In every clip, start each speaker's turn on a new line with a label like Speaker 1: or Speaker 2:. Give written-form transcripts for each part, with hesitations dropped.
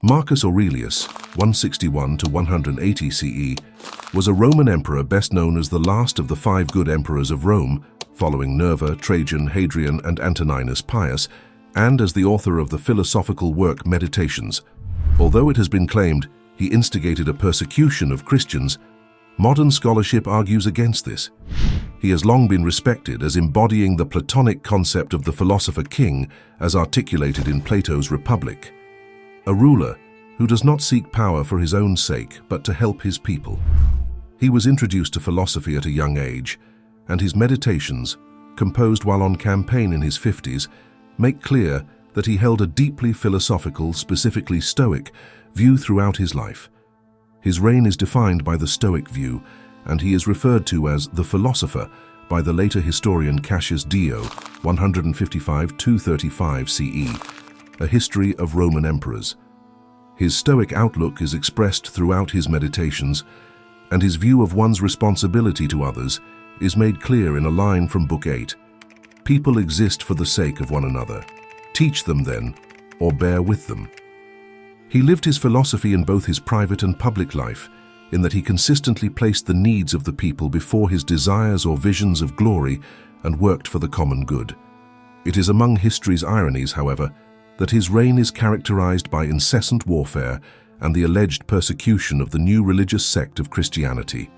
Speaker 1: Marcus Aurelius, 161 to 180 CE, was a Roman emperor best known as the last of the 5 good emperors of Rome, following Nerva, Trajan, Hadrian, and Antoninus Pius, and as the author of the philosophical work Meditations. Although it has been claimed he instigated a persecution of Christians, modern scholarship argues against this. He has long been respected as embodying the Platonic concept of the philosopher king as articulated in Plato's Republic. A ruler who does not seek power for his own sake but to help his people. He was introduced to philosophy at a young age, and his Meditations, composed while on campaign in his 50s, make clear that he held a deeply philosophical, specifically Stoic, view throughout his life. His reign is defined by the Stoic view, and he is referred to as the Philosopher by the later historian Cassius Dio, 155–235 CE, a history of Roman emperors. His Stoic outlook is expressed throughout his Meditations, and his view of one's responsibility to others is made clear in a line from Book 8. People exist for the sake of one another. Teach them then, or bear with them. He lived his philosophy in both his private and public life, in that he consistently placed the needs of the people before his desires or visions of glory and worked for the common good. It is among history's ironies, however, that his reign is characterized by incessant warfare and the alleged persecution of the new religious sect of Christianity.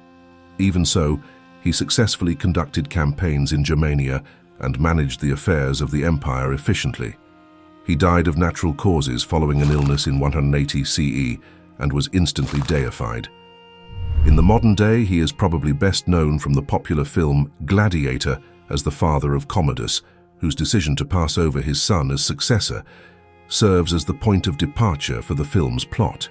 Speaker 1: Even so, he successfully conducted campaigns in Germania and managed the affairs of the empire efficiently. He died of natural causes following an illness in 180 CE and was instantly deified. In the modern day, he is probably best known from the popular film Gladiator as the father of Commodus, whose decision to pass over his son as successor serves as the point of departure for the film's plot.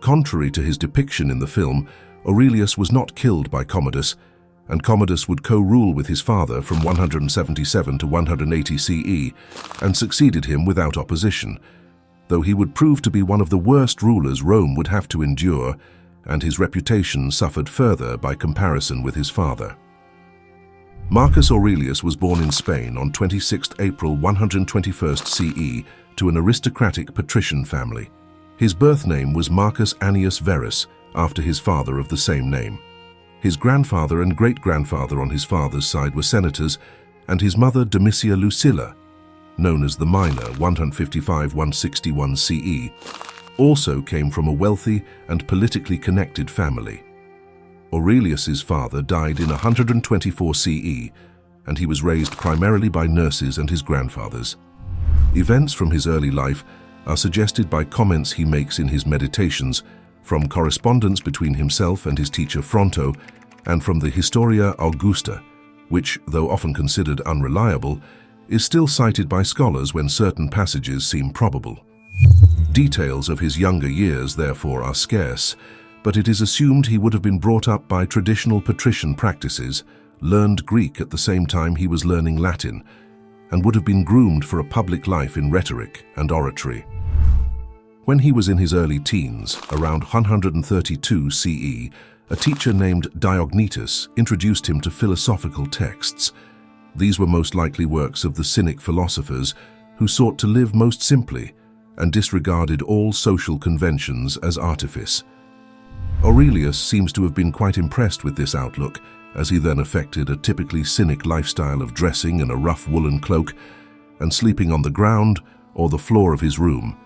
Speaker 1: Contrary to his depiction in the film, Aurelius was not killed by Commodus, and Commodus would co-rule with his father from 177 to 180 CE and succeeded him without opposition, though he would prove to be one of the worst rulers Rome would have to endure, and his reputation suffered further by comparison with his father. Marcus Aurelius was born in Spain on 26 April 121 CE to an aristocratic patrician family. His birth name was Marcus Annius Verus, after his father of the same name. His grandfather and great-grandfather on his father's side were senators, and his mother Domitia Lucilla, known as the Minor 155–161 CE, also came from a wealthy and politically connected family. Aurelius's father died in 124 CE, and he was raised primarily by nurses and his grandfathers. Events from his early life are suggested by comments he makes in his Meditations, from correspondence between himself and his teacher Fronto, and from the Historia Augusta, which, though often considered unreliable, is still cited by scholars when certain passages seem probable. Details of his younger years, therefore, are scarce, but it is assumed he would have been brought up by traditional patrician practices, learned Greek at the same time he was learning Latin, and would have been groomed for a public life in rhetoric and oratory. When he was in his early teens, around 132 CE, a teacher named Diognetus introduced him to philosophical texts. These were most likely works of the Cynic philosophers who sought to live most simply and disregarded all social conventions as artifice. Aurelius seems to have been quite impressed with this outlook, as he then affected a typically Cynic lifestyle of dressing in a rough woolen cloak and sleeping on the ground or the floor of his room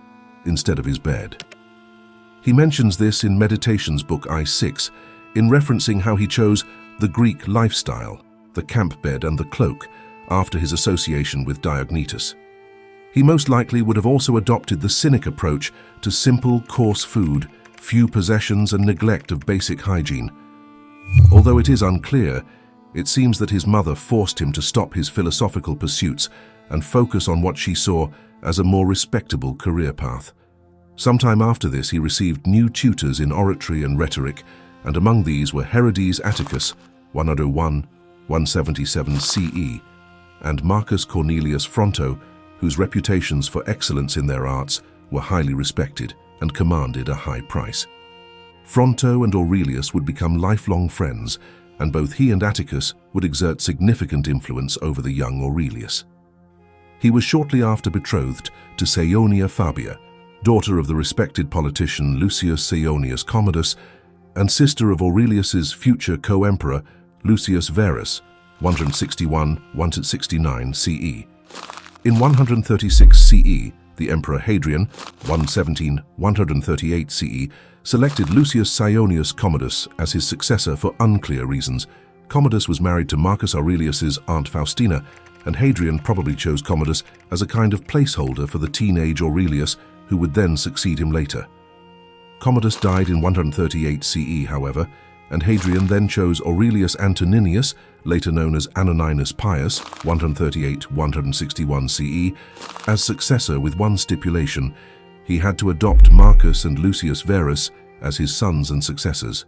Speaker 1: instead of his bed. He mentions this in Meditations Book I6, in referencing how he chose the Greek lifestyle, the camp bed and the cloak, after his association with Diognetus. He most likely would have also adopted the Cynic approach to simple, coarse food, few possessions and neglect of basic hygiene. Although it is unclear, it seems that his mother forced him to stop his philosophical pursuits and focus on what she saw as a more respectable career path. Sometime after this, he received new tutors in oratory and rhetoric, and among these were Herodes Atticus, 101–177 CE, and Marcus Cornelius Fronto, whose reputations for excellence in their arts were highly respected and commanded a high price. Fronto and Aurelius would become lifelong friends, and both he and Atticus would exert significant influence over the young Aurelius. He was shortly after betrothed to Saionia Fabia, daughter of the respected politician Lucius Saonius Commodus, and sister of Aurelius's future co-emperor Lucius Verus, 161–169 CE. In 136 CE, the Emperor Hadrian, 117–138 CE, selected Lucius Saonius Commodus as his successor for unclear reasons. Commodus was married to Marcus Aurelius's aunt Faustina, and Hadrian probably chose Commodus as a kind of placeholder for the teenage Aurelius, who would then succeed him later. Commodus died in 138 CE, however, and Hadrian then chose Aurelius Antoninus, later known as Antoninus Pius, 138–161 CE, as successor with one stipulation: he had to adopt Marcus and Lucius Verus as his sons and successors.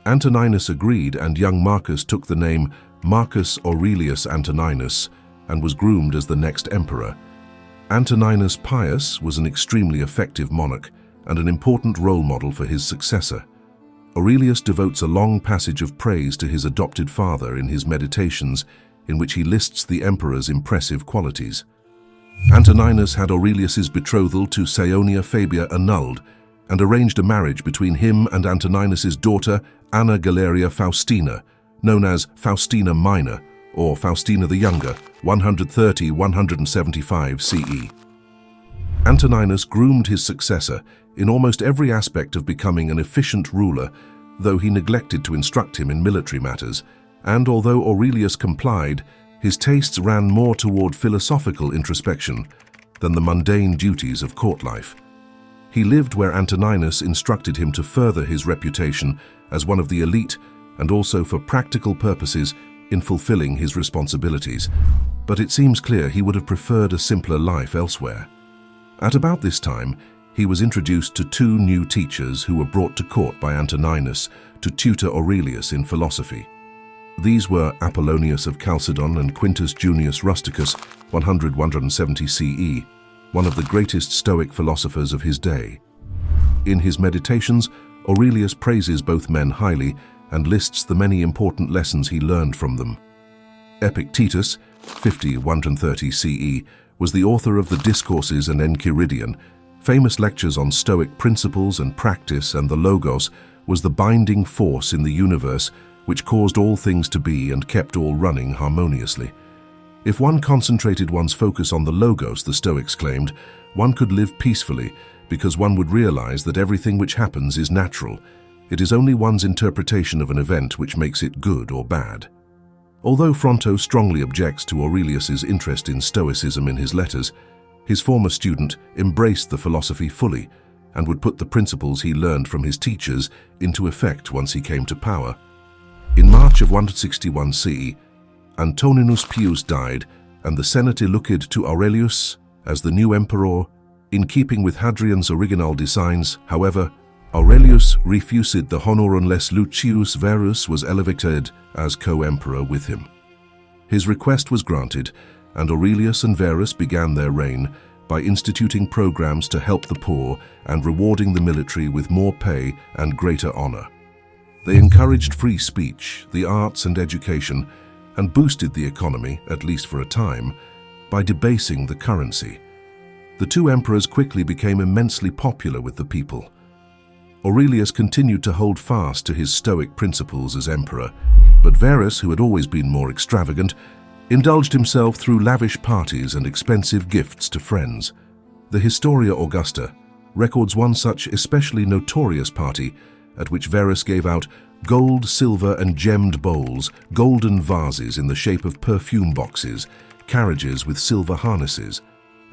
Speaker 1: Antoninus agreed, and young Marcus took the name Marcus Aurelius Antoninus and was groomed as the next emperor. Antoninus Pius was an extremely effective monarch and an important role model for his successor. Aurelius devotes a long passage of praise to his adopted father in his Meditations, in which he lists the emperor's impressive qualities. Antoninus had Aurelius's betrothal to Saonia Fabia annulled and arranged a marriage between him and Antoninus's daughter Anna Galeria Faustina, known as Faustina Minor or Faustina the Younger, 130–175 CE. Antoninus groomed his successor in almost every aspect of becoming an efficient ruler, though he neglected to instruct him in military matters, and although Aurelius complied, his tastes ran more toward philosophical introspection than the mundane duties of court life. He lived where Antoninus instructed him to further his reputation as one of the elite and also for practical purposes in fulfilling his responsibilities, but it seems clear he would have preferred a simpler life elsewhere. At about this time, he was introduced to two new teachers who were brought to court by Antoninus to tutor Aurelius in philosophy. These were Apollonius of Chalcedon and Quintus Junius Rusticus, 100–170 CE, one of the greatest Stoic philosophers of his day. In his Meditations, Aurelius praises both men highly and lists the many important lessons he learned from them. Epictetus, 50–130 CE, was the author of the Discourses and Enchiridion. Famous lectures on Stoic principles and practice, and the Logos was the binding force in the universe which caused all things to be and kept all running harmoniously. If one concentrated one's focus on the Logos, the Stoics claimed, one could live peacefully because one would realize that everything which happens is natural. It is only one's interpretation of an event which makes it good or bad. Although Fronto strongly objects to Aurelius's interest in Stoicism in his letters, his former student embraced the philosophy fully and would put the principles he learned from his teachers into effect once he came to power. In March of 161 CE, Antoninus Pius died, and the Senate elected to Aurelius as the new emperor. In keeping with Hadrian's original designs, however, Aurelius refused the honor unless Lucius Verus was elevated as co-emperor with him. His request was granted, and Aurelius and Verus began their reign by instituting programs to help the poor and rewarding the military with more pay and greater honor. They encouraged free speech, the arts and education, and boosted the economy, at least for a time, by debasing the currency. The two emperors quickly became immensely popular with the people. Aurelius continued to hold fast to his Stoic principles as emperor, but Verus, who had always been more extravagant, indulged himself through lavish parties and expensive gifts to friends. The Historia Augusta records one such especially notorious party at which Verus gave out gold, silver and gemmed bowls, golden vases in the shape of perfume boxes, carriages with silver harnesses,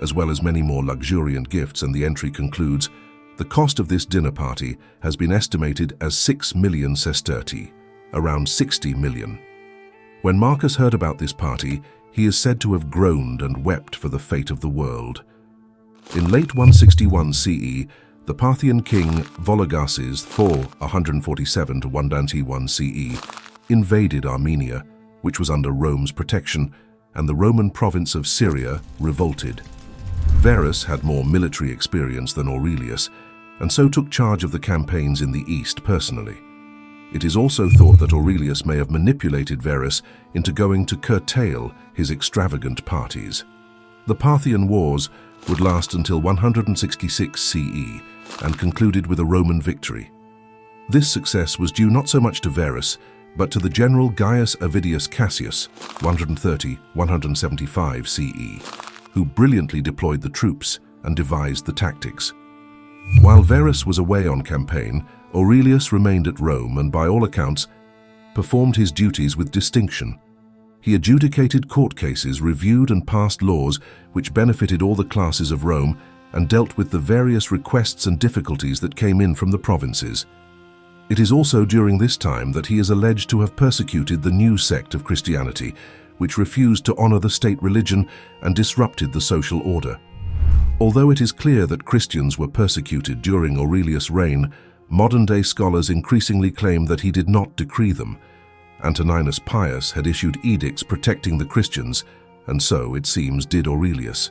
Speaker 1: as well as many more luxuriant gifts, and the entry concludes, "The cost of this dinner party has been estimated as 6 million sestertii, around 60 million. When Marcus heard about this party, he is said to have groaned and wept for the fate of the world. In late 161 CE, the Parthian king Vologases IV, 147–191 CE, invaded Armenia, which was under Rome's protection, and the Roman province of Syria revolted. Verus had more military experience than Aurelius, and so took charge of the campaigns in the east personally. It is also thought that Aurelius may have manipulated Verus into going to curtail his extravagant parties. The Parthian Wars would last until 166 CE and concluded with a Roman victory. This success was due not so much to Verus, but to the general Gaius Avidius Cassius, 130-175 CE, who brilliantly deployed the troops and devised the tactics. While Verus was away on campaign, Aurelius remained at Rome and, by all accounts, performed his duties with distinction. He adjudicated court cases, reviewed and passed laws which benefited all the classes of Rome, and dealt with the various requests and difficulties that came in from the provinces. It is also during this time that he is alleged to have persecuted the new sect of Christianity, which refused to honor the state religion and disrupted the social order. Although it is clear that Christians were persecuted during Aurelius' reign, modern-day scholars increasingly claim that he did not decree them. Antoninus Pius had issued edicts protecting the Christians, and so, it seems, did Aurelius.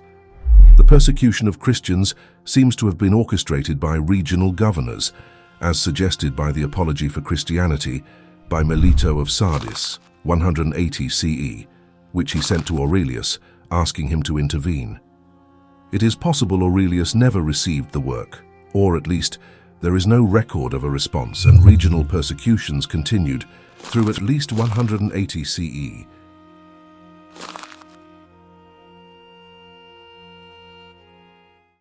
Speaker 1: The persecution of Christians seems to have been orchestrated by regional governors, as suggested by the Apology for Christianity by Melito of Sardis, 180 CE, which he sent to Aurelius, asking him to intervene. It is possible Aurelius never received the work, or at least there is no record of a response, and regional persecutions continued through at least 180 CE,